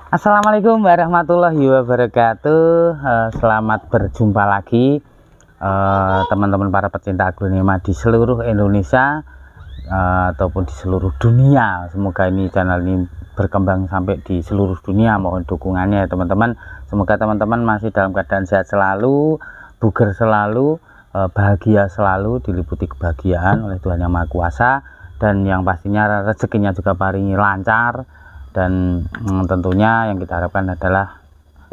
Assalamualaikum warahmatullahi wabarakatuh. Selamat berjumpa lagi teman-teman para pecinta aglonema di seluruh Indonesia ataupun di seluruh dunia. Semoga ini channel ini berkembang sampai di seluruh dunia. Mohon dukungannya ya teman-teman. Semoga teman-teman masih dalam keadaan sehat selalu, bugar selalu, bahagia selalu, diliputi kebahagiaan oleh Tuhan Yang Maha Kuasa, dan yang pastinya rezekinya juga paringi lancar. Dan tentunya yang kita harapkan adalah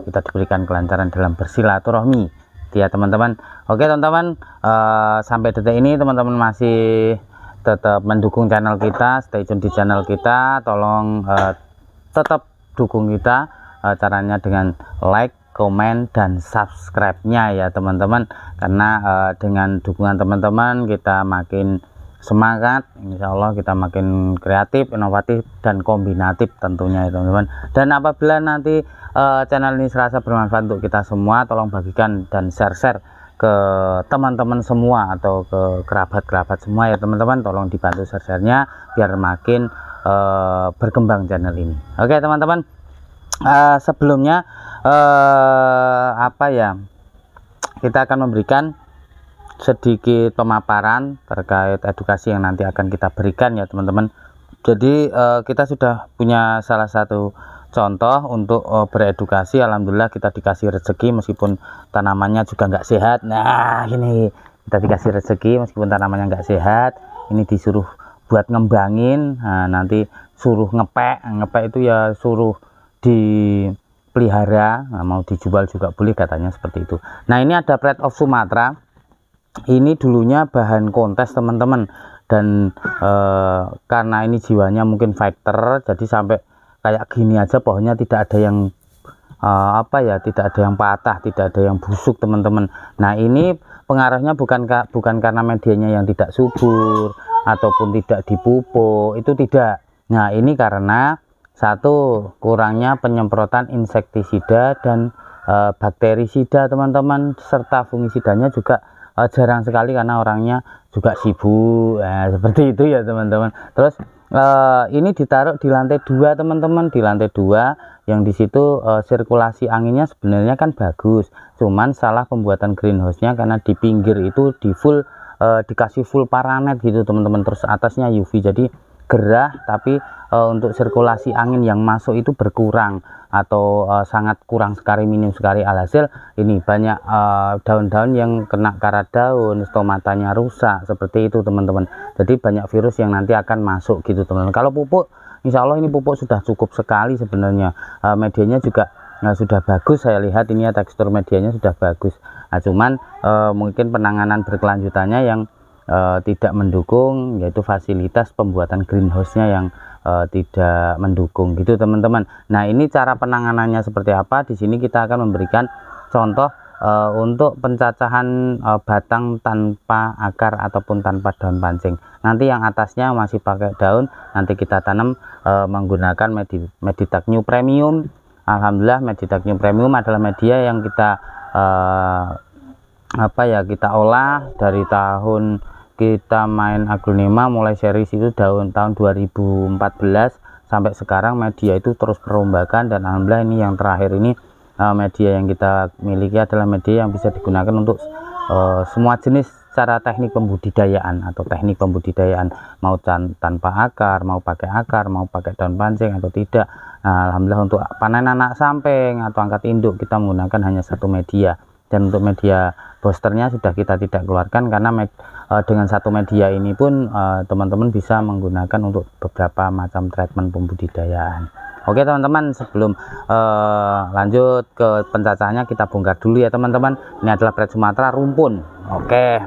kita diberikan kelancaran dalam bersilaturahmi ya teman-teman. Oke teman-teman, sampai detik ini teman-teman masih tetap mendukung channel kita, stay tune di channel kita. Tolong tetap dukung kita, caranya dengan like, komen, dan subscribe-nya ya teman-teman. Karena dengan dukungan teman-teman kita makin semangat, insya Allah kita makin kreatif, inovatif, dan kombinatif tentunya ya teman-teman. Dan apabila nanti channel ini serasa bermanfaat untuk kita semua, tolong bagikan dan share ke teman-teman semua atau ke kerabat-kerabat semua ya teman-teman. Tolong dibantu share-nya biar makin berkembang channel ini. Oke teman-teman, sebelumnya kita akan memberikan sedikit pemaparan terkait edukasi yang nanti akan kita berikan ya teman-teman. Jadi kita sudah punya salah satu contoh untuk beredukasi. Alhamdulillah kita dikasih rezeki meskipun tanamannya juga nggak sehat. Nah ini kita dikasih rezeki meskipun tanamannya nggak sehat, ini disuruh buat ngembangin. Nah, nanti suruh ngepek itu ya suruh dipelihara. Nah, mau dijual juga boleh katanya seperti itu. Nah ini ada Pride of Sumatera. Ini dulunya bahan kontes teman-teman, dan karena ini jiwanya mungkin fighter, jadi sampai kayak gini aja pohonnya tidak ada yang tidak ada yang patah, tidak ada yang busuk teman-teman. Nah ini pengaruhnya bukan karena medianya yang tidak subur ataupun tidak dipupuk, itu tidak. Nah ini karena satu, kurangnya penyemprotan insektisida dan bakterisida teman-teman, serta fungisidanya juga jarang sekali karena orangnya juga sibuk. Seperti itu ya teman-teman. Terus ini ditaruh di lantai 2 teman-teman, di lantai 2 yang di situ sirkulasi anginnya sebenarnya kan bagus, cuman salah pembuatan greenhouse-nya karena di pinggir itu dikasih full paranet gitu teman-teman. Terus atasnya UV, jadi gerah, tapi untuk sirkulasi angin yang masuk itu berkurang atau sangat kurang sekali, minim sekali. Alhasil ini banyak daun-daun yang kena karat daun, stomatanya rusak seperti itu teman-teman. Jadi banyak virus yang nanti akan masuk gitu teman-teman. Kalau pupuk, insya Allah ini pupuk sudah cukup sekali sebenarnya. Medianya juga sudah bagus, saya lihat ini ya, tekstur medianya sudah bagus. Nah, cuman mungkin penanganan berkelanjutannya yang tidak mendukung, yaitu fasilitas pembuatan greenhouse-nya yang tidak mendukung gitu teman-teman. Nah ini cara penanganannya seperti apa. Di sini kita akan memberikan contoh untuk pencacahan batang tanpa akar ataupun tanpa daun pancing. Nanti yang atasnya masih pakai daun, nanti kita tanam menggunakan Meditech New Premium. Alhamdulillah Meditech New Premium adalah media yang kita kita olah dari tahun kita main aglonema, mulai series itu tahun 2014 sampai sekarang. Media itu terus perombakan, dan alhamdulillah ini yang terakhir ini media yang kita miliki adalah media yang bisa digunakan untuk semua jenis cara teknik pembudidayaan atau teknik pembudidayaan, mau tanpa akar, mau pakai akar, mau pakai daun pancing atau tidak. Nah, alhamdulillah untuk panen anak samping atau angkat induk kita menggunakan hanya satu media. Dan untuk media boosternya sudah kita tidak keluarkan karena dengan satu media ini pun teman-teman bisa menggunakan untuk beberapa macam treatment pembudidayaan. Oke teman-teman, sebelum lanjut ke pencacahannya kita bongkar dulu ya teman-teman. Ini adalah Pride Sumatera rumpun. Oke,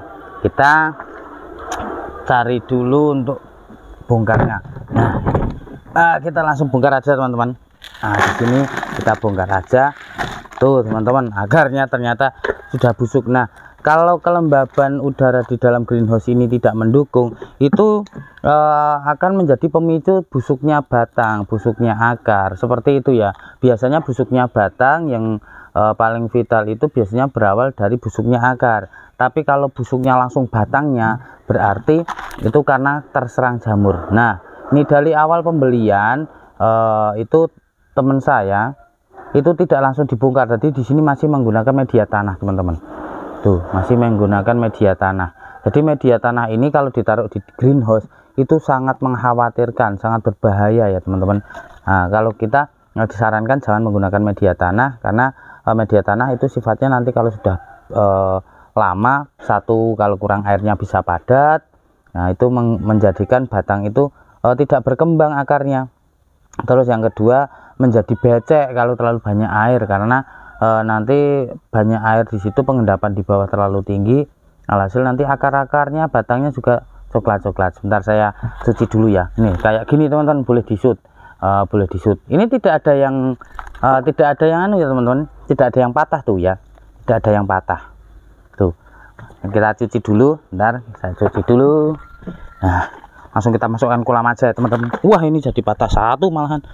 kita cari dulu untuk bongkarnya. Nah, kita langsung bongkar aja teman-teman. Nah di sini kita bongkar aja. Tuh teman-teman, akarnya ternyata sudah busuk. Nah kalau kelembaban udara di dalam greenhouse ini tidak mendukung, itu akan menjadi pemicu busuknya batang, busuknya akar, seperti itu ya. Biasanya busuknya batang yang paling vital itu biasanya berawal dari busuknya akar. Tapi kalau busuknya langsung batangnya, berarti itu karena terserang jamur. Nah ini dari awal pembelian itu teman saya itu tidak langsung dibongkar, jadi di sini masih menggunakan media tanah teman-teman. Tuh, masih menggunakan media tanah. Jadi media tanah ini kalau ditaruh di greenhouse itu sangat mengkhawatirkan, sangat berbahaya ya teman-teman. Nah, kalau kita disarankan jangan menggunakan media tanah, karena media tanah itu sifatnya nanti kalau sudah lama, satu kalau kurang airnya bisa padat. Nah, itu menjadikan batang itu tidak berkembang akarnya. Terus yang kedua, menjadi becek kalau terlalu banyak air, karena nanti banyak air di situ, pengendapan di bawah terlalu tinggi, alhasil nanti akar-akarnya, batangnya juga coklat-coklat. Sebentar saya cuci dulu ya. Nih kayak gini teman-teman, boleh disut, boleh disut. Ini tidak ada yang anu ya teman-teman, tidak ada yang patah tuh ya, tidak ada yang patah tuh. Kita cuci dulu, bentar saya cuci dulu. Nah, langsung kita masukkan kolam aja teman-teman. Wah, ini jadi patah satu malahan.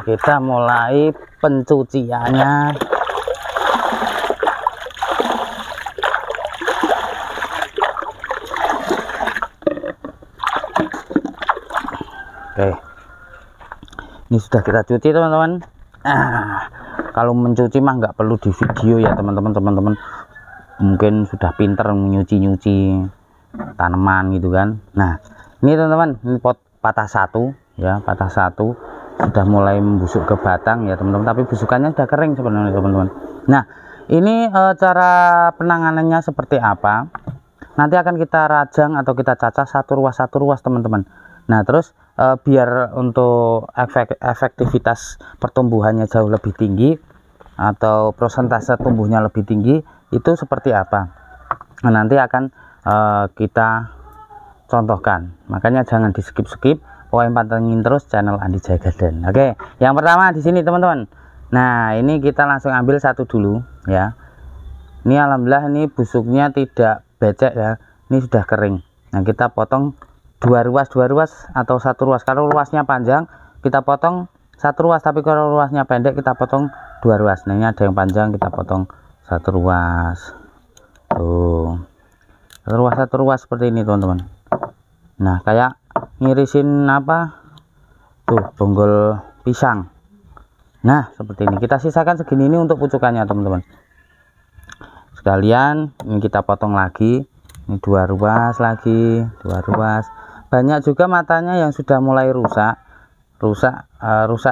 Kita mulai pencuciannya. Oke, ini sudah kita cuci teman-teman. Kalau mencuci mah nggak perlu di video ya teman-teman. Mungkin sudah pinter nyuci tanaman gitu kan. Nah, ini teman-teman, ini pot patah satu ya, patah satu, sudah mulai membusuk ke batang ya teman-teman, tapi busukannya sudah kering sebenarnya teman-teman. Nah, ini cara penanganannya seperti apa, nanti akan kita rajang atau kita cacah satu ruas teman-teman. Nah, terus biar untuk efektivitas pertumbuhannya jauh lebih tinggi atau persentase tumbuhnya lebih tinggi, itu seperti apa, nah, nanti akan kita contohkan. Makanya jangan di skip, pokoknya pantengin terus channel Andi Jaya Garden. Oke, yang pertama di sini teman-teman. Nah, ini kita langsung ambil satu dulu ya. Ini alhamdulillah ini busuknya tidak becek ya, ini sudah kering. Nah, kita potong dua ruas atau satu ruas. Kalau ruasnya panjang kita potong satu ruas, tapi kalau ruasnya pendek kita potong dua ruas. Nah, ini ada yang panjang, kita potong satu ruas. Tuh, satu ruas seperti ini teman-teman. Nah, kayak ngirisin apa tuh, bonggol pisang. Nah, seperti ini. Kita sisakan segini ini untuk pucukannya teman-teman sekalian. Ini kita potong lagi, ini dua ruas lagi, dua ruas. Banyak juga matanya yang sudah mulai rusak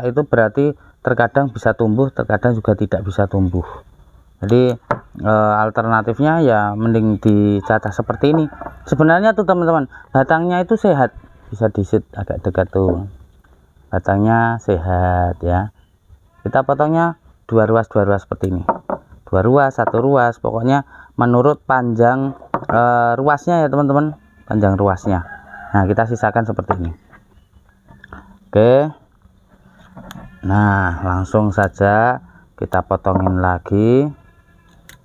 itu berarti terkadang bisa tumbuh, terkadang juga tidak bisa tumbuh. Jadi alternatifnya ya mending dicacah seperti ini. Sebenarnya tuh teman-teman, batangnya itu sehat, bisa disut agak dekat tuh, batangnya sehat ya. Kita potongnya dua ruas seperti ini, dua ruas, satu ruas, pokoknya menurut panjang ruasnya ya teman-teman, panjang ruasnya. Nah, kita sisakan seperti ini. Oke, nah langsung saja kita potongin lagi,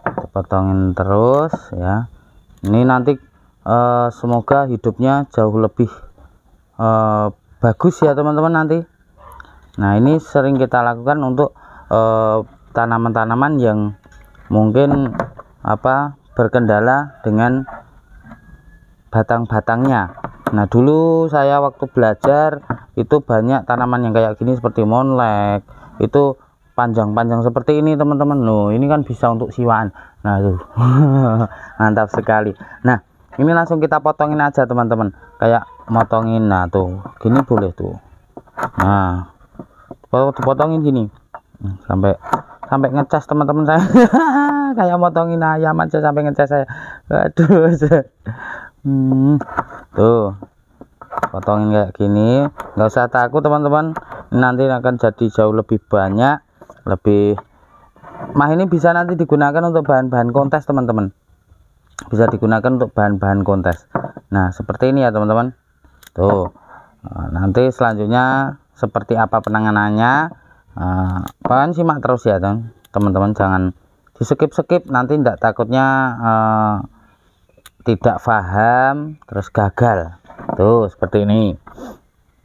kita potongin terus ya. Ini nanti semoga hidupnya jauh lebih bagus ya teman-teman nanti. Nah, ini sering kita lakukan untuk tanaman-tanaman yang mungkin berkendala dengan batang-batangnya. Nah, dulu saya waktu belajar itu banyak tanaman yang kayak gini seperti monlek, itu panjang-panjang seperti ini teman-teman. Loh, ini kan bisa untuk siwaan. Nah, tuh mantap sekali. Nah, ini langsung kita potongin aja teman-teman, kayak motongin. Nah, tuh gini boleh tuh. Nah, potongin gini sampai ngecas teman-teman saya. Kayak motongin ayam aja sampai ngecas saya. Aduh. Tuh, potongin kayak gini, nggak usah takut teman-teman, nanti akan jadi jauh lebih banyak, lebih ini bisa nanti digunakan untuk bahan-bahan kontes teman-teman, bisa digunakan untuk bahan-bahan kontes. Nah, seperti ini ya teman-teman. Tuh, nanti selanjutnya seperti apa penanganannya, kalian simak terus ya teman-teman, jangan di skip, nanti tidak takutnya tidak paham terus gagal. Tuh seperti ini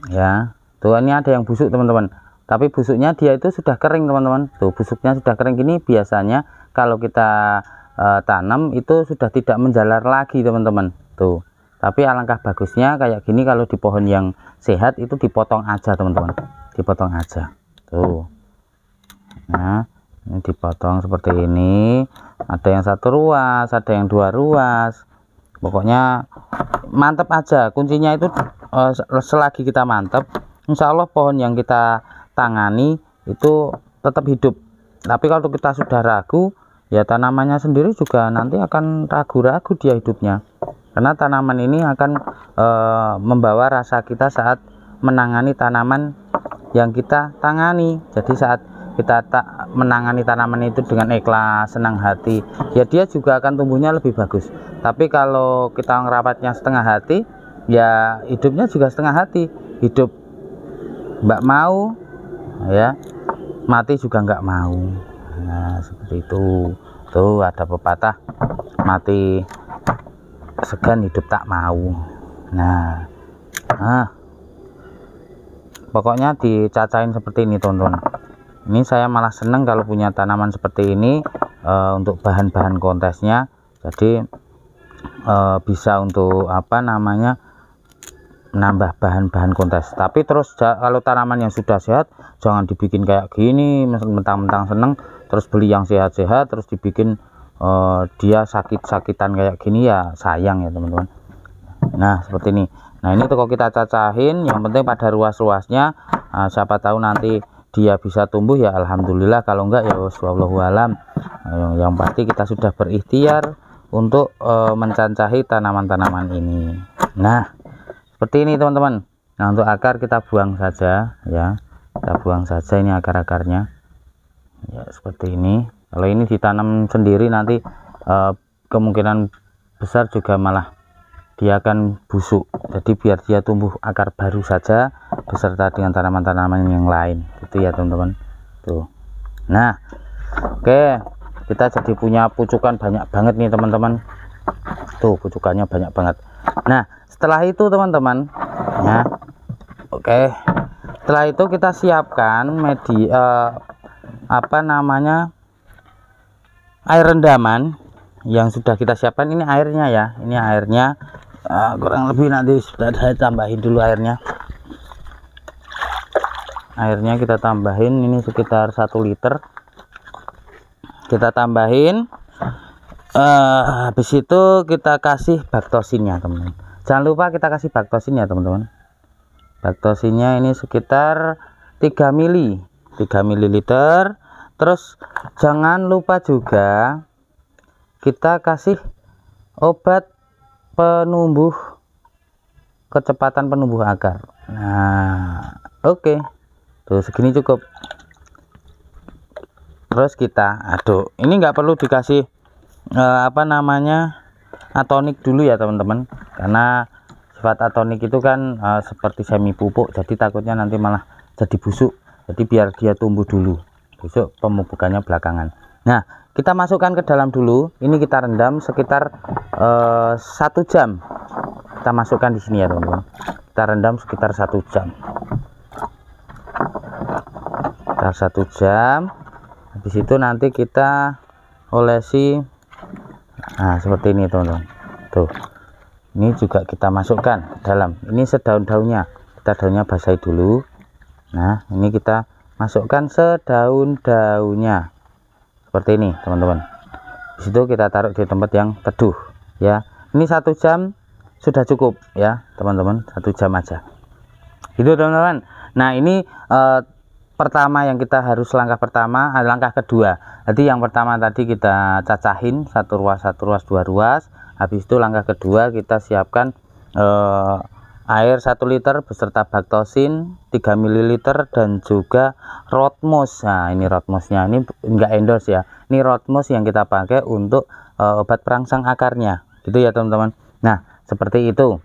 ya. Tuh, ini ada yang busuk teman-teman, tapi busuknya dia itu sudah kering teman-teman. Tuh, busuknya sudah kering gini. Biasanya kalau kita tanam itu sudah tidak menjalar lagi teman-teman. Tuh, Tapi alangkah bagusnya kayak gini kalau di pohon yang sehat itu dipotong aja teman-teman, dipotong aja tuh. Nah ini dipotong seperti ini, ada yang 1 ruas, ada yang 2 ruas, pokoknya mantep aja. Kuncinya itu selagi kita mantep, insya Allah pohon yang kita tangani itu tetap hidup. Tapi kalau kita sudah ragu, ya tanamannya sendiri juga nanti akan ragu-ragu dia hidupnya, karena tanaman ini akan membawa rasa kita saat menangani tanaman yang kita tangani. Jadi saat kita menangani tanaman itu dengan ikhlas, senang hati, ya dia juga akan tumbuhnya lebih bagus. Tapi kalau kita ngerawatnya setengah hati, ya hidupnya juga setengah hati. Hidup mbak mau, ya mati juga nggak mau. Nah seperti itu. Tuh ada pepatah, mati segan hidup tak mau. Nah pokoknya dicacain seperti ini teman-teman. Ini saya malah seneng kalau punya tanaman seperti ini untuk bahan-bahan kontesnya. Jadi bisa untuk apa namanya, menambah bahan-bahan kontes. Tapi terus kalau tanaman yang sudah sehat jangan dibikin kayak gini mentang-mentang seneng terus beli yang sehat-sehat terus dibikin dia sakit-sakitan kayak gini, ya sayang ya teman-teman. Nah seperti ini. Nah ini tuh kalau kita cacahin, yang penting pada ruas-ruasnya, siapa tahu nanti dia bisa tumbuh ya alhamdulillah, kalau enggak ya wallahu alam. Yang pasti kita sudah berikhtiar untuk mencancahi tanaman-tanaman ini. Nah seperti ini teman-teman. Nah untuk akar kita buang saja ya, kita buang saja ini akar-akarnya ya seperti ini. Kalau ini ditanam sendiri nanti kemungkinan besar juga malah dia akan busuk. Jadi biar dia tumbuh akar baru saja beserta dengan tanaman-tanaman yang lain gitu ya teman-teman tuh. Nah oke, kita jadi punya pucukan banyak banget nih teman-teman tuh, pucukannya banyak banget. Nah setelah itu teman-teman ya, oke, setelah itu kita siapkan media apa namanya, air rendaman yang sudah kita siapkan. Ini airnya ya, ini airnya kurang lebih nanti sudah saya tambahin dulu airnya kita tambahin ini sekitar 1 liter kita tambahin. Habis itu kita kasih baktosinnya teman-teman, jangan lupa kita kasih baktosin ya teman-teman. Baktosinnya ini sekitar 3 ml. Terus jangan lupa juga kita kasih obat penumbuh, kecepatan penumbuh akar. Nah oke, tuh segini cukup. Terus kita aduk. Ini nggak perlu dikasih apa namanya, atonik dulu ya teman-teman, karena sifat atonik itu kan seperti semi pupuk, jadi takutnya nanti malah jadi busuk. Jadi biar dia tumbuh dulu, besok pemupukannya belakangan. Nah kita masukkan ke dalam dulu. Ini kita rendam sekitar 1 jam. Kita masukkan di sini ya teman-teman. Kita rendam sekitar 1 jam. Sekitar 1 jam. Habis itu nanti kita olesi. Nah seperti ini teman-teman. Tuh. Ini juga kita masukkan dalam. Ini sedaun-daunnya. Kita daunnya basahi dulu. Nah ini kita masukkan sedaun-daunnya. Seperti ini teman-teman. Di situ kita taruh di tempat yang teduh ya. Ini 1 jam sudah cukup ya teman-teman, 1 jam aja itu teman-teman. Nah ini pertama yang kita harus, langkah pertama, langkah kedua. Jadi yang pertama tadi kita cacahin 1 ruas 2 ruas. Habis itu langkah kedua kita siapkan air 1 liter beserta baktosin 3 ml dan juga Rootmoos. Nah ini Rootmoosnya, ini enggak endorse ya, ini Rootmoos yang kita pakai untuk obat perangsang akarnya gitu ya teman-teman. Nah seperti itu.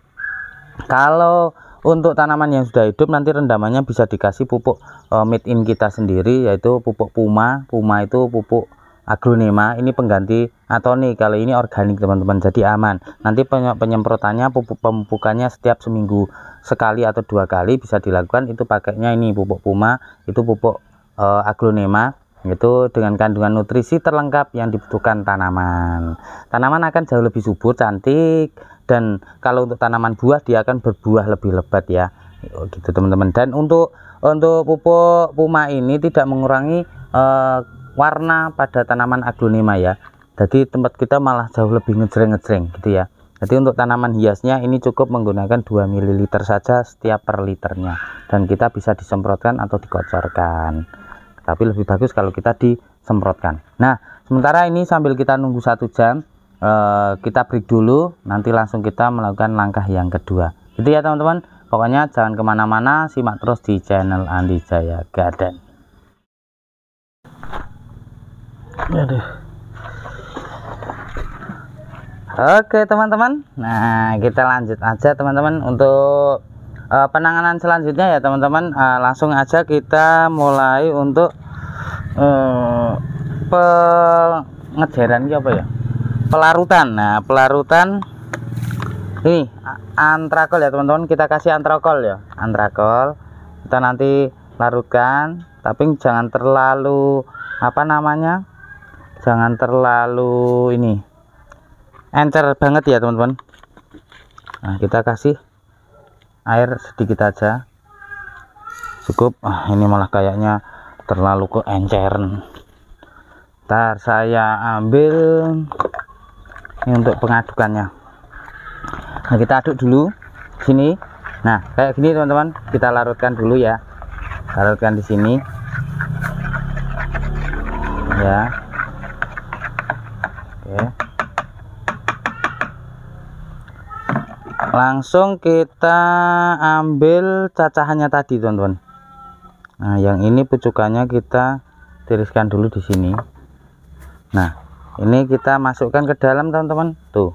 Kalau untuk tanaman yang sudah hidup nanti rendamannya bisa dikasih pupuk made in kita sendiri, yaitu pupuk Puma itu pupuk Aglonema, ini pengganti atonik. Kalau ini organik teman-teman, jadi aman. Nanti penyemprotannya, pemupukannya setiap seminggu sekali atau 2 kali bisa dilakukan. Itu pakainya ini pupuk Puma, itu pupuk Aglonema. itu dengan kandungan nutrisi terlengkap yang dibutuhkan tanaman. Tanaman akan jauh lebih subur, cantik, dan kalau untuk tanaman buah dia akan berbuah lebih lebat ya, gitu teman-teman. Dan untuk pupuk Puma ini tidak mengurangi warna pada tanaman aglonema ya, jadi tempat kita malah jauh lebih ngejreng-ngejreng gitu ya. Jadi untuk tanaman hiasnya ini cukup menggunakan 2 ml saja setiap per liternya, dan kita bisa disemprotkan atau dikocorkan, tapi lebih bagus kalau kita disemprotkan. Nah, sementara ini sambil kita nunggu 1 jam, kita break dulu, nanti langsung kita melakukan langkah yang kedua gitu ya teman-teman. Pokoknya jangan kemana-mana, simak terus di channel Andi Jaya Garden. Aduh. Oke teman-teman, nah kita lanjut aja teman-teman untuk penanganan selanjutnya ya teman-teman. Langsung aja kita mulai untuk pengejaran apa ya, pelarutan. Nah, pelarutan ini antrakol ya teman-teman, kita kasih antrakol ya, antrakol kita nanti larutkan, tapi jangan terlalu jangan terlalu ini encer banget ya teman-teman. Nah, kita kasih air sedikit aja cukup. Ini malah kayaknya terlalu keenceran. Ntar saya ambil ini untuk pengadukannya. Nah, kita aduk dulu sini. Nah, kayak gini teman-teman, kita larutkan dulu ya, larutkan di sini ya. Oke, langsung kita ambil cacahannya tadi teman-teman. Nah, yang ini pucukannya kita tiriskan dulu di sini. Nah, ini kita masukkan ke dalam teman-teman, tuh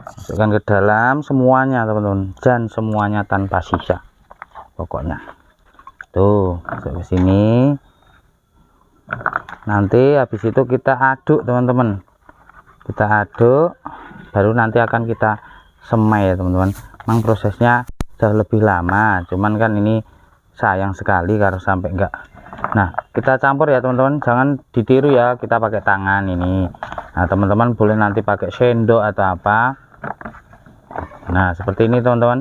masukkan ke dalam semuanya teman-teman, dan semuanya tanpa sisa pokoknya. Tuh masuk ke sini. Nanti habis itu kita aduk teman-teman, kita aduk, baru nanti akan kita semai ya teman-teman. Memang prosesnya jauh lebih lama, cuman kan ini sayang sekali kalau sampai enggak. Nah, kita campur ya teman-teman, jangan ditiru ya, kita pakai tangan ini. Nah, teman-teman boleh nanti pakai sendok atau apa. Nah, seperti ini teman-teman.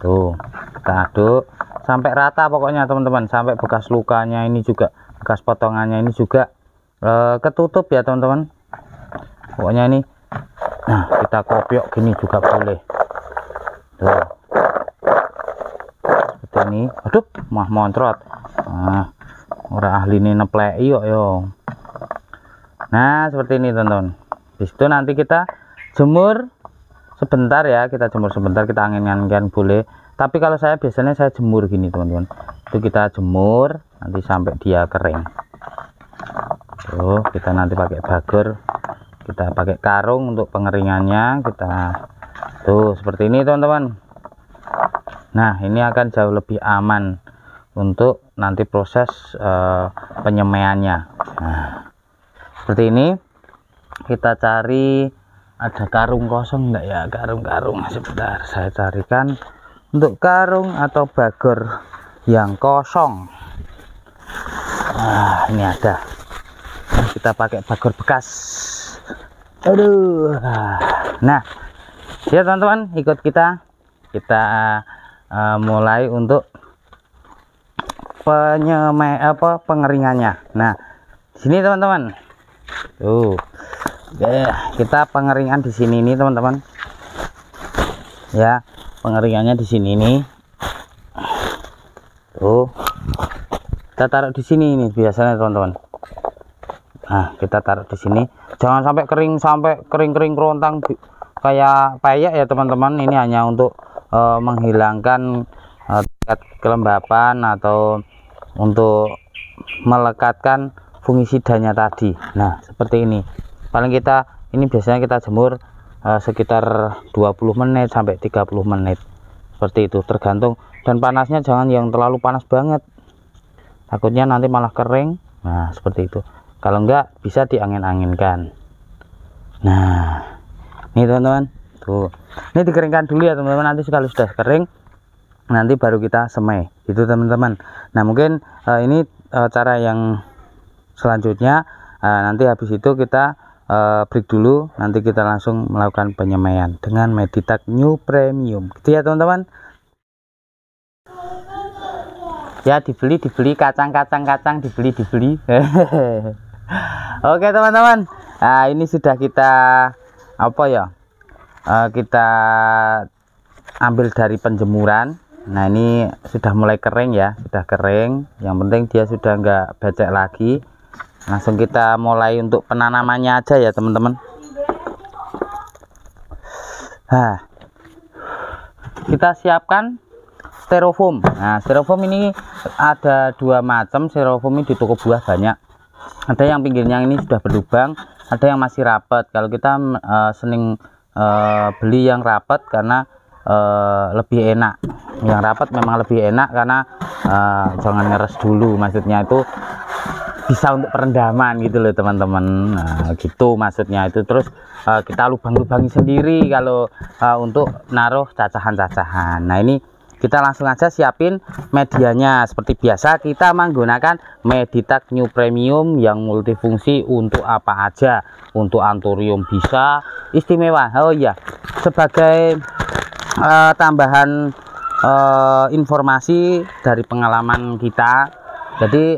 Tuh, kita aduk sampai rata pokoknya teman-teman, sampai bekas lukanya ini juga, bekas potongannya ini juga ketutup ya teman-teman. Pokoknya ini. Nah, kita kopiok gini juga boleh. Tuh, seperti ini. Aduh, mah moncrot. Nah, orang ahli ini nepleki yuk yo. Nah, seperti ini teman-teman. Di situ nanti kita jemur sebentar ya, kita jemur sebentar, kita angin-anginkan boleh. Tapi kalau saya biasanya saya jemur gini teman-teman. Itu kita jemur nanti sampai dia kering. Tuh, kita nanti pakai bagor, kita pakai karung untuk pengeringannya. Kita tuh seperti ini teman-teman. Nah, ini akan jauh lebih aman untuk nanti proses penyemaiannya. Nah, seperti ini. Kita cari ada karung kosong enggak ya, karung sebentar saya carikan untuk karung atau bagor yang kosong. Nah, ini ada. Kita pakai bagor bekas. Aduh. Nah, ya teman-teman, ikut kita mulai untuk pengeringannya. Nah, sini teman-teman. Tuh. Oke, kita pengeringan di sini nih teman-teman. Ya, pengeringannya di sini nih. Tuh. Kita taruh di sini ini biasanya teman-teman. Nah, kita taruh di sini. Jangan sampai kering kerontang kayak peyek ya teman-teman. Ini hanya untuk menghilangkan tingkat kelembapan atau untuk melekatkan fungisidanya tadi. Nah, seperti ini. Paling kita ini biasanya kita jemur sekitar 20 menit sampai 30 menit. Seperti itu, tergantung, dan panasnya jangan yang terlalu panas banget. Takutnya nanti malah kering. Nah, seperti itu. Kalau enggak bisa diangin-anginkan. Nah, ini teman-teman. Tuh. Ini dikeringkan dulu ya teman-teman, nanti sekali sudah kering nanti baru kita semai. Itu teman-teman. Nah, mungkin ini cara yang selanjutnya. Nanti habis itu kita break dulu, nanti kita langsung melakukan penyemaian dengan Meditech New Premium gitu ya teman-teman. Ya dibeli kacang dibeli. Oke teman-teman, nah ini sudah kita kita ambil dari penjemuran. Nah ini sudah mulai kering ya, sudah kering, yang penting dia sudah enggak becek lagi. Langsung kita mulai untuk penanamannya aja ya teman-teman. Nah, kita siapkan styrofoam. Nah, styrofoam ini ada dua macam. Styrofoam ini di toko buah banyak. Ada yang pinggirnya ini sudah berlubang, ada yang masih rapat. Kalau kita sering beli yang rapat karena lebih enak. Yang rapat memang lebih enak karena jangan ngeres dulu, maksudnya itu bisa untuk perendaman gitu loh teman-teman. Nah, gitu maksudnya itu. Terus kita lubang-lubangi sendiri kalau untuk naruh cacahan-cacahan. Nah ini kita langsung aja siapin medianya. Seperti biasa kita menggunakan Meditech New Premium yang multifungsi. Untuk apa aja, untuk anthurium bisa, istimewa. Oh iya, sebagai tambahan informasi dari pengalaman kita. Jadi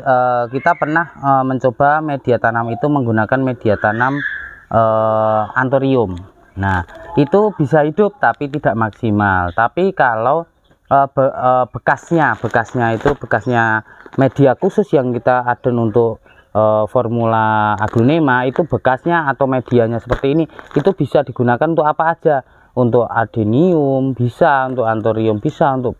kita pernah mencoba media tanam itu menggunakan media tanam anthurium. Nah itu bisa hidup tapi tidak maksimal. Tapi kalau bekasnya media khusus yang kita adon untuk formula aglonema, itu bekasnya atau medianya seperti ini, itu bisa digunakan untuk apa aja. Untuk adenium bisa, untuk anthurium bisa, untuk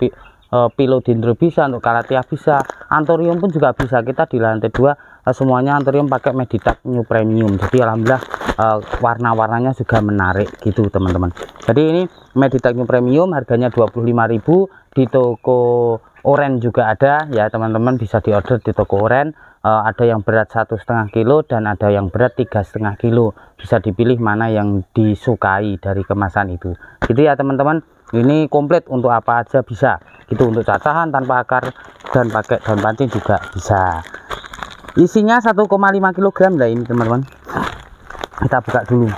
philodendron bisa, untuk calathea bisa, anthurium pun juga bisa. Kita di lantai 2 semuanya anthurium pakai Meditech New Premium. Jadi alhamdulillah warna-warnanya juga menarik gitu teman-teman. Jadi ini Meditech New Premium harganya 25.000, di toko oren juga ada ya teman-teman, bisa diorder di toko oren. Ada yang berat 1,5 kilo dan ada yang berat 3,5 kilo. Bisa dipilih mana yang disukai dari kemasan itu gitu ya teman-teman. Ini komplit untuk apa aja bisa gitu, untuk cacahan tanpa akar dan pakai daun pancing juga bisa. Isinya 1,5 kg lah ini teman-teman. Kita buka dulu.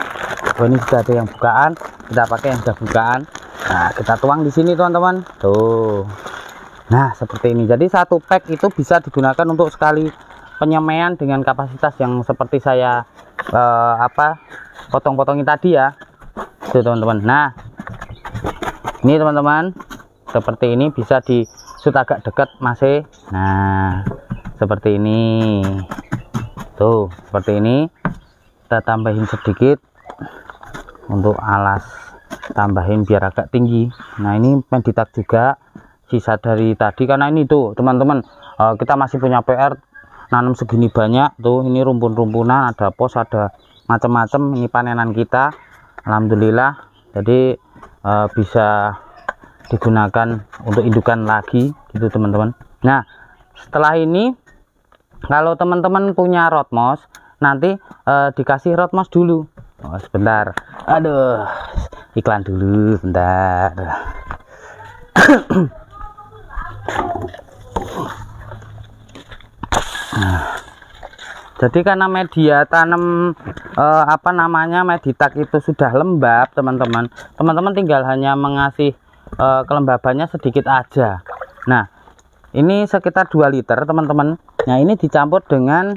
Oh ini sudah ada yang bukaan, kita pakai yang sudah bukaan. Nah kita tuang di sini teman-teman tuh. Nah seperti ini. Jadi satu pack itu bisa digunakan untuk sekali penyemaian dengan kapasitas yang seperti saya potong-potongin tadi ya tuh teman-teman. Nah ini teman-teman seperti ini, bisa di shoot agak dekat masih. Nah seperti ini tuh, seperti ini. Kita tambahin sedikit untuk alas, tambahin biar agak tinggi. Nah ini Meditech juga sisa dari tadi, karena ini tuh teman-teman kita masih punya PR nanam segini banyak tuh. Ini rumpun-rumpunan, ada pos, ada macam-macam. Ini panenan kita alhamdulillah, jadi bisa digunakan untuk indukan lagi gitu teman-teman. Nah setelah ini kalau teman-teman punya rod mouse, nanti dikasih rod mouse dulu. Sebentar, aduh iklan dulu bentar. Nah, jadi karena media tanam Meditech itu sudah lembab teman-teman, tinggal hanya mengasih kelembabannya sedikit aja. Nah ini sekitar 2 liter teman-teman. Nah ini dicampur dengan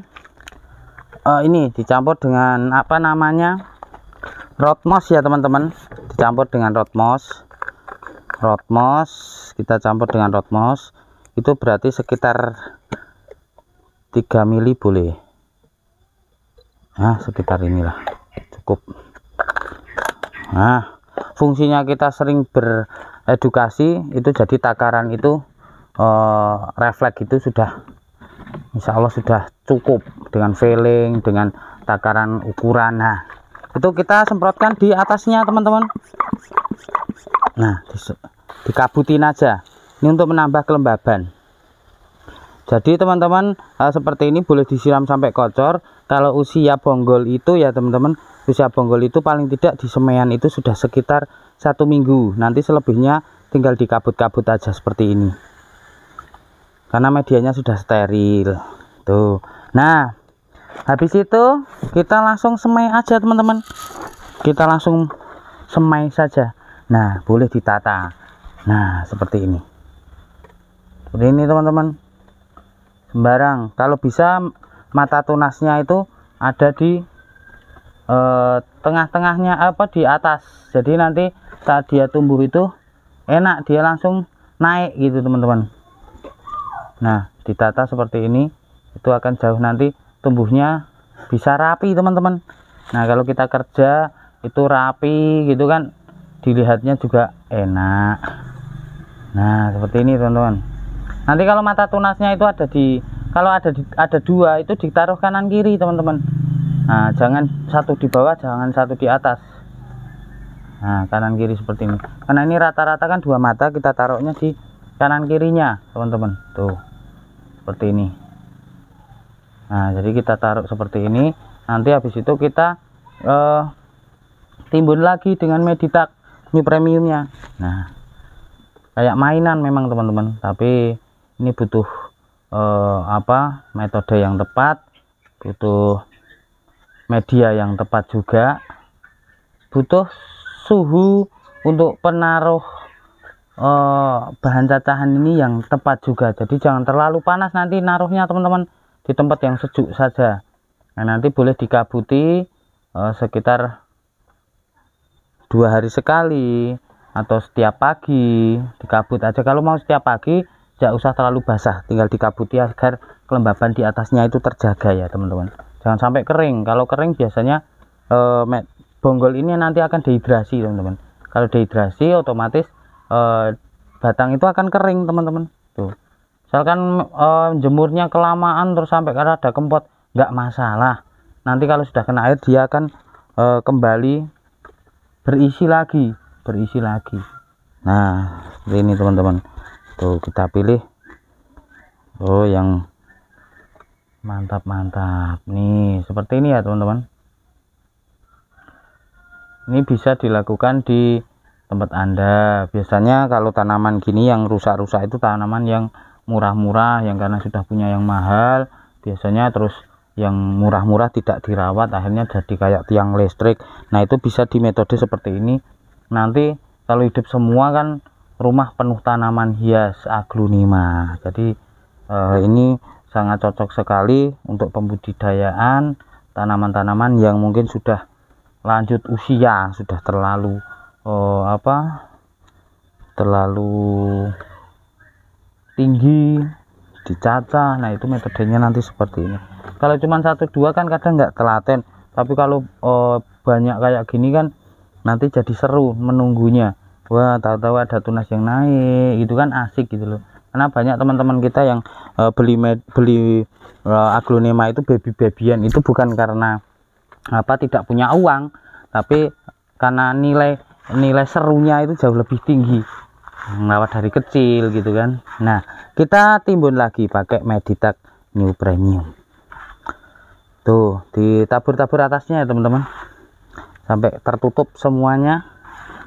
rod mouse ya teman-teman, dicampur dengan rod mouse. Kita campur dengan rod mouse itu berarti sekitar 3 mili boleh. Nah sekitar inilah cukup. Nah fungsinya kita sering beredukasi itu, jadi takaran itu refleks itu sudah insya Allah sudah cukup dengan feeling, dengan takaran ukuran. Nah itu kita semprotkan di atasnya teman-teman. Nah dikabutin aja, ini untuk menambah kelembaban. Jadi teman-teman seperti ini boleh disiram sampai kocor. Kalau usia bonggol itu ya teman-teman, usia bonggol itu paling tidak di semaian itu sudah sekitar 1 minggu. Nanti selebihnya tinggal dikabut-kabut aja seperti ini, karena medianya sudah steril tuh. Nah habis itu kita langsung semai aja teman-teman, kita langsung semai saja. Nah, boleh ditata. Nah, seperti ini teman-teman, sembarang. Kalau bisa mata tunasnya itu ada di tengah-tengahnya, apa, di atas, jadi nanti saat dia tumbuh itu enak, dia langsung naik gitu teman-teman. Nah, ditata seperti ini itu akan jauh, nanti tumbuhnya bisa rapi teman-teman. Nah, kalau kita kerja itu rapi gitu kan, dilihatnya juga enak. Nah, seperti ini teman-teman. Nanti kalau mata tunasnya itu ada di, kalau ada dua itu ditaruh kanan kiri teman-teman. Nah, jangan satu di bawah, jangan satu di atas. Nah, kanan kiri seperti ini, karena ini rata-rata kan dua mata, kita taruhnya di kanan kirinya teman-teman. Tuh seperti ini. Nah, jadi kita taruh seperti ini. Nanti habis itu kita timbun lagi dengan Meditak New Premiumnya. Nah, kayak mainan memang teman-teman, tapi ini butuh metode yang tepat, butuh media yang tepat juga, butuh suhu untuk penaruh bahan cacahan ini yang tepat juga. Jadi jangan terlalu panas nanti naruhnya teman-teman, di tempat yang sejuk saja. Nah, nanti boleh dikabuti sekitar 2 hari sekali atau setiap pagi dikabut aja. Kalau mau setiap pagi tidak usah terlalu basah, tinggal dikabuti agar kelembaban di atasnya itu terjaga ya teman-teman. Jangan sampai kering. Kalau kering biasanya bonggol ini nanti akan dehidrasi teman-teman. Kalau dehidrasi otomatis batang itu akan kering teman-teman. Tuh, misalkan jemurnya kelamaan terus sampai ada kempot, nggak masalah. Nanti kalau sudah kena air dia akan kembali berisi lagi. Nah, seperti ini teman-teman. Tuh, kita pilih yang mantap nih, seperti ini ya teman-teman. Ini bisa dilakukan di tempat Anda. Biasanya kalau tanaman gini yang rusak-rusak itu tanaman yang murah-murah, yang karena sudah punya yang mahal biasanya, terus yang murah-murah tidak dirawat akhirnya jadi kayak tiang listrik. Nah, itu bisa di metode seperti ini. Nanti kalau hidup semua kan rumah penuh tanaman hias aglonema. Jadi ini sangat cocok sekali untuk pembudidayaan tanaman-tanaman yang mungkin sudah lanjut usia, sudah terlalu tinggi, dicacah. Nah, itu metodenya nanti seperti ini. Kalau cuma 1-2 kan kadang nggak telaten, tapi kalau banyak kayak gini kan nanti jadi seru menunggunya. Wah, tahu-tahu ada tunas yang naik, itu kan asik gitu loh. Karena banyak teman-teman kita yang beli aglonema itu baby-babyan, itu bukan karena tidak punya uang, tapi karena nilai serunya itu jauh lebih tinggi, merawat dari kecil gitu kan. Nah, kita timbun lagi pakai Meditak New Premium. Tuh, ditabur-tabur atasnya ya teman-teman, sampai tertutup semuanya,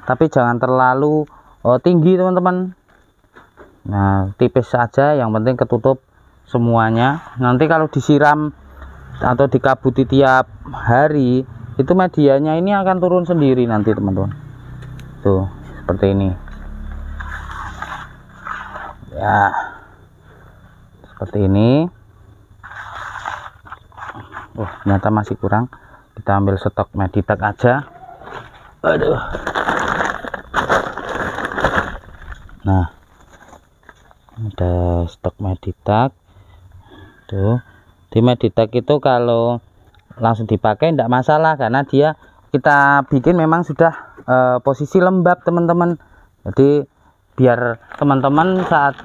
tapi jangan terlalu tinggi teman-teman. Nah, tipis saja, yang penting ketutup semuanya. Nanti kalau disiram atau dikabuti tiap hari, itu medianya ini akan turun sendiri nanti teman-teman. Tuh, seperti ini ya, seperti ini. Ternyata masih kurang, kita ambil stok Meditak aja. Aduh. Nah, ada stok Meditak tuh. Di Meditak itu kalau langsung dipakai tidak masalah, karena dia kita bikin memang sudah posisi lembab teman-teman. Jadi biar teman-teman saat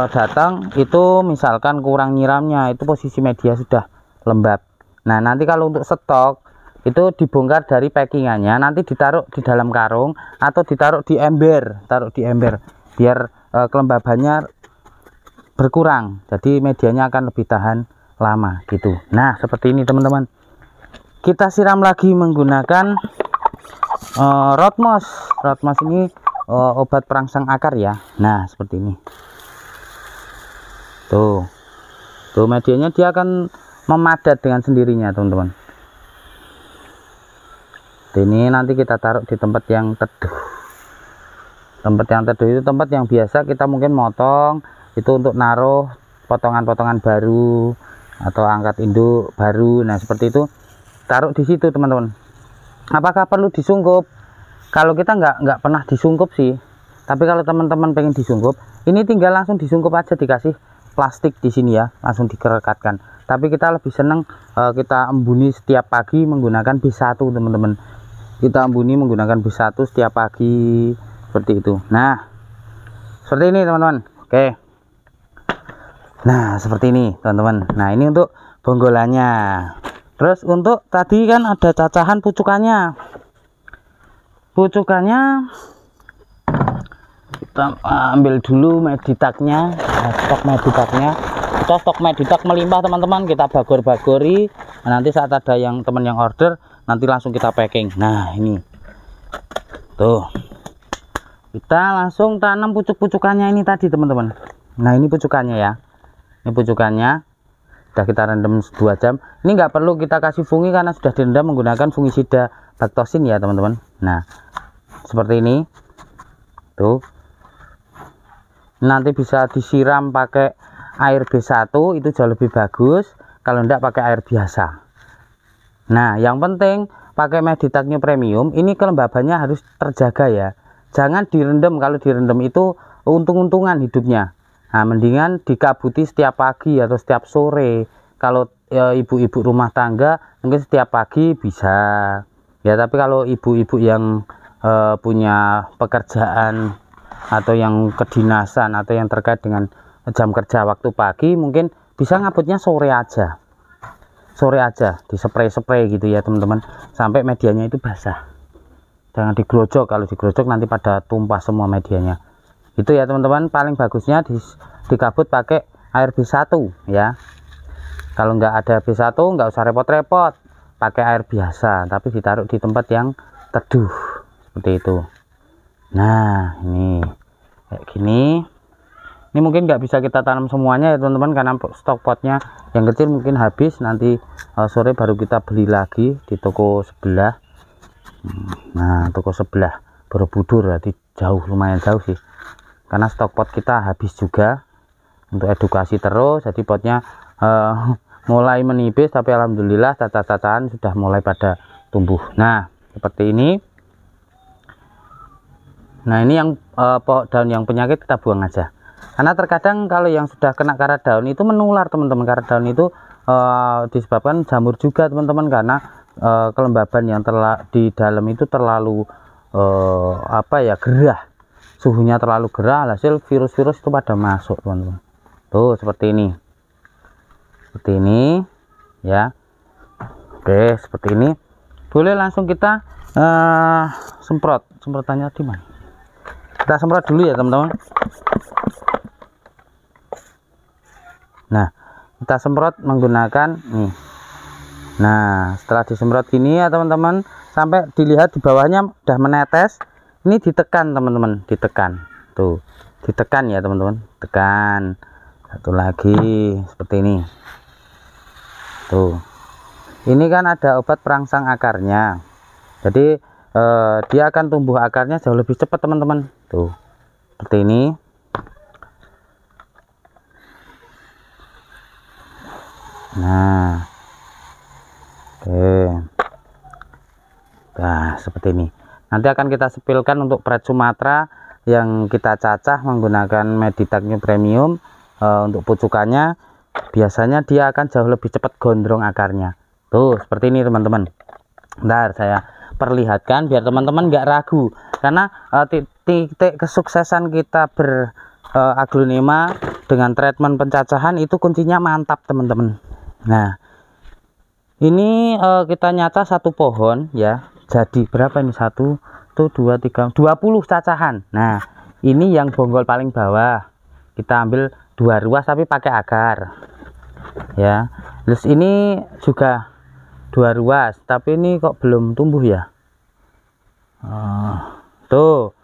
datang itu misalkan kurang nyiramnya, itu posisi media sudah lembab. Nah, nanti kalau untuk stok itu dibongkar dari packingannya, nanti ditaruh di dalam karung atau ditaruh di ember, biar kelembabannya berkurang, jadi medianya akan lebih tahan lama gitu. Nah, seperti ini teman-teman. Kita siram lagi menggunakan Rootmoss. Rootmoss ini obat perangsang akar ya. Nah, seperti ini. Tuh medianya dia akan memadat dengan sendirinya teman-teman. Ini nanti kita taruh di tempat yang teduh. Tempat yang teduh itu tempat yang biasa kita mungkin motong, itu untuk naruh potongan-potongan baru atau angkat induk baru. Nah seperti itu, taruh di situ teman-teman. Apakah perlu disungkup? Kalau kita nggak pernah disungkup sih, tapi kalau teman-teman pengen disungkup, ini tinggal langsung disungkup aja, dikasih plastik di sini ya, langsung dikerekatkan. Tapi kita lebih seneng kita embuni setiap pagi menggunakan B1 teman-teman. Kita embuni menggunakan B1 setiap pagi seperti itu. Nah seperti ini teman-teman. Oke, nah seperti ini teman-teman. Nah ini untuk bonggolannya. Terus untuk tadi kan ada cacahan pucukannya. Pucukannya kita ambil dulu meditaknya, stok meditaknya. Kita stok meditak melimpah teman-teman, kita bagor-bagori. Nah, nanti saat ada yang teman yang order, nanti langsung kita packing. Nah ini tuh, kita langsung tanam pucuk-pucukannya ini tadi teman-teman. Nah ini pucukannya ya, ini pucukannya sudah kita rendam 2 jam. Ini nggak perlu kita kasih fungi karena sudah direndam menggunakan fungisida baktosin ya teman-teman. Nah seperti ini tuh, nanti bisa disiram pakai air B1, itu jauh lebih bagus. Kalau enggak pakai air biasa. Nah yang penting pakai Meditak New Premium ini kelembabannya harus terjaga ya, jangan direndam. Kalau direndam itu untung-untungan hidupnya. Nah mendingan dikabuti setiap pagi atau setiap sore. Kalau ibu-ibu rumah tangga mungkin setiap pagi bisa ya, tapi kalau ibu-ibu yang punya pekerjaan atau yang kedinasan atau yang terkait dengan jam kerja waktu pagi, mungkin bisa ngabutnya sore aja, di spray gitu ya teman-teman, sampai medianya itu basah. Jangan digerojok, kalau digerojok nanti pada tumpah semua medianya. Itu ya teman-teman, paling bagusnya dikabut pakai air B1 ya. Kalau nggak ada B1 nggak usah repot-repot, pakai air biasa tapi ditaruh di tempat yang teduh seperti itu. Nah ini kayak gini. Ini mungkin nggak bisa kita tanam semuanya ya teman-teman, karena stok potnya yang kecil mungkin habis. Nanti sore baru kita beli lagi di toko sebelah. Nah toko sebelah Borobudur, berarti jauh, lumayan jauh sih, karena stok pot kita habis juga. Untuk edukasi terus, jadi potnya mulai menipis, tapi alhamdulillah cacat-cacahan sudah mulai pada tumbuh. Nah seperti ini. Nah ini yang daun yang penyakit kita buang aja, karena terkadang kalau yang sudah kena karat daun itu menular teman-teman. Karat daun itu disebabkan jamur juga teman-teman, karena kelembaban yang di dalam itu terlalu gerah, suhunya terlalu gerah, hasil virus-virus itu pada masuk teman-teman. Tuh seperti ini ya. Oke seperti ini, boleh langsung kita semprotannya di mana? Kita semprot dulu ya teman-teman. Nah kita semprot menggunakan nih. Nah setelah disemprot gini ya teman-teman, sampai dilihat di bawahnya udah menetes, ini ditekan teman-teman, ditekan tuh, ditekan ya teman-teman, tekan satu lagi seperti ini tuh. Ini kan ada obat perangsang akarnya, jadi dia akan tumbuh akarnya jauh lebih cepat teman-teman. Tuh seperti ini. Nah oke, nah seperti ini. Nanti akan kita sepilkan untuk Pret Sumatera yang kita cacah menggunakan Meditak New Premium. Untuk pucukannya biasanya dia akan jauh lebih cepat gondrong akarnya. Tuh seperti ini teman-teman. Bentar saya perlihatkan biar teman-teman nggak ragu, karena titik kesuksesan kita beraglonema dengan treatment pencacahan itu kuncinya mantap teman-teman. Nah ini kita nyata satu pohon ya, jadi berapa ini? 1 tuh 2 3 20 cacahan. Nah ini yang bonggol paling bawah kita ambil 2 ruas tapi pakai akar ya. Terus ini juga 2 ruas tapi ini kok belum tumbuh ya. Tuh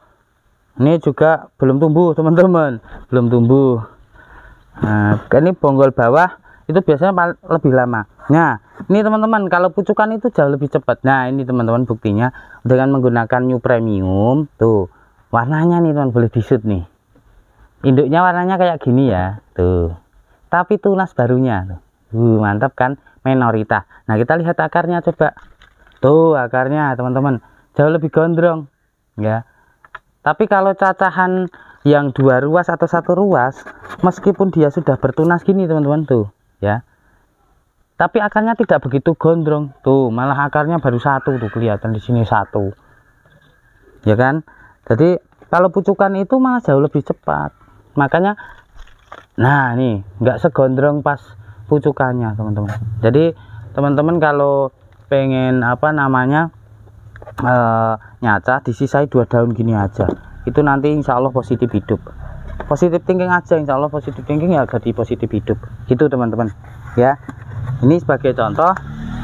ini juga belum tumbuh teman-teman, belum tumbuh. Nah ini bonggol bawah itu biasanya lebih lama. Nah, ini teman-teman, kalau pucukan itu jauh lebih cepat. Nah, ini teman-teman buktinya dengan menggunakan New Premium. Tuh, warnanya nih teman, boleh disut nih. Induknya warnanya kayak gini ya, tuh. Tapi tunas barunya, tuh. Mantap kan, Menorita. Nah, kita lihat akarnya coba. Tuh, akarnya teman-teman jauh lebih gondrong, ya. Tapi kalau cacahan yang 2 ruas atau 1 ruas, meskipun dia sudah bertunas gini teman-teman tuh, ya. Tapi akarnya tidak begitu gondrong, tuh malah akarnya baru 1 tuh, kelihatan di sini 1, ya kan. Jadi kalau pucukan itu malah jauh lebih cepat, makanya nah nih nggak segondrong pas pucukannya teman-teman. Jadi teman-teman kalau pengen apa namanya nyaca, disisai 2 daun gini aja, itu nanti insya Allah positif hidup, positif thinking aja, insya Allah positif thinking ya jadi positif hidup gitu teman-teman ya. Ini sebagai contoh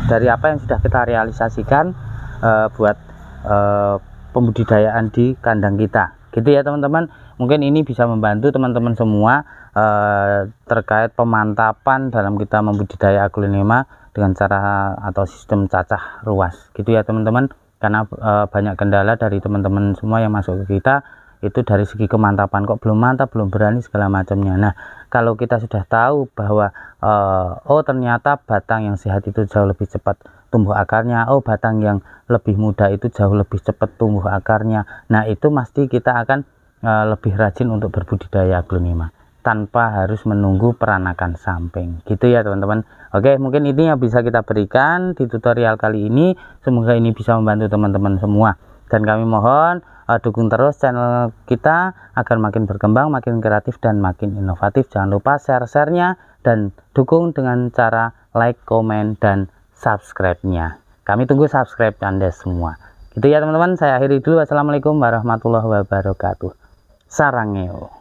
dari apa yang sudah kita realisasikan buat pembudidayaan di kandang kita gitu ya teman-teman. Mungkin ini bisa membantu teman-teman semua terkait pemantapan dalam kita membudidaya Aglonema dengan cara atau sistem cacah ruas gitu ya teman-teman. Karena banyak kendala dari teman-teman semua yang masuk ke kita itu dari segi kemantapan, kok belum mantap, belum berani segala macamnya. Nah, kalau kita sudah tahu bahwa oh ternyata batang yang sehat itu jauh lebih cepat tumbuh akarnya, oh batang yang lebih muda itu jauh lebih cepat tumbuh akarnya, nah itu pasti kita akan lebih rajin untuk berbudidaya Aglonema tanpa harus menunggu peranakan samping gitu ya teman-teman. Oke, mungkin ini yang bisa kita berikan di tutorial kali ini, semoga ini bisa membantu teman-teman semua, dan kami mohon dukung terus channel kita agar makin berkembang, makin kreatif dan makin inovatif. Jangan lupa share-nya dan dukung dengan cara like, komen dan subscribe-nya. Kami tunggu subscribe Anda semua gitu ya teman-teman. Saya akhiri dulu, wassalamualaikum warahmatullahi wabarakatuh. Sarangeo.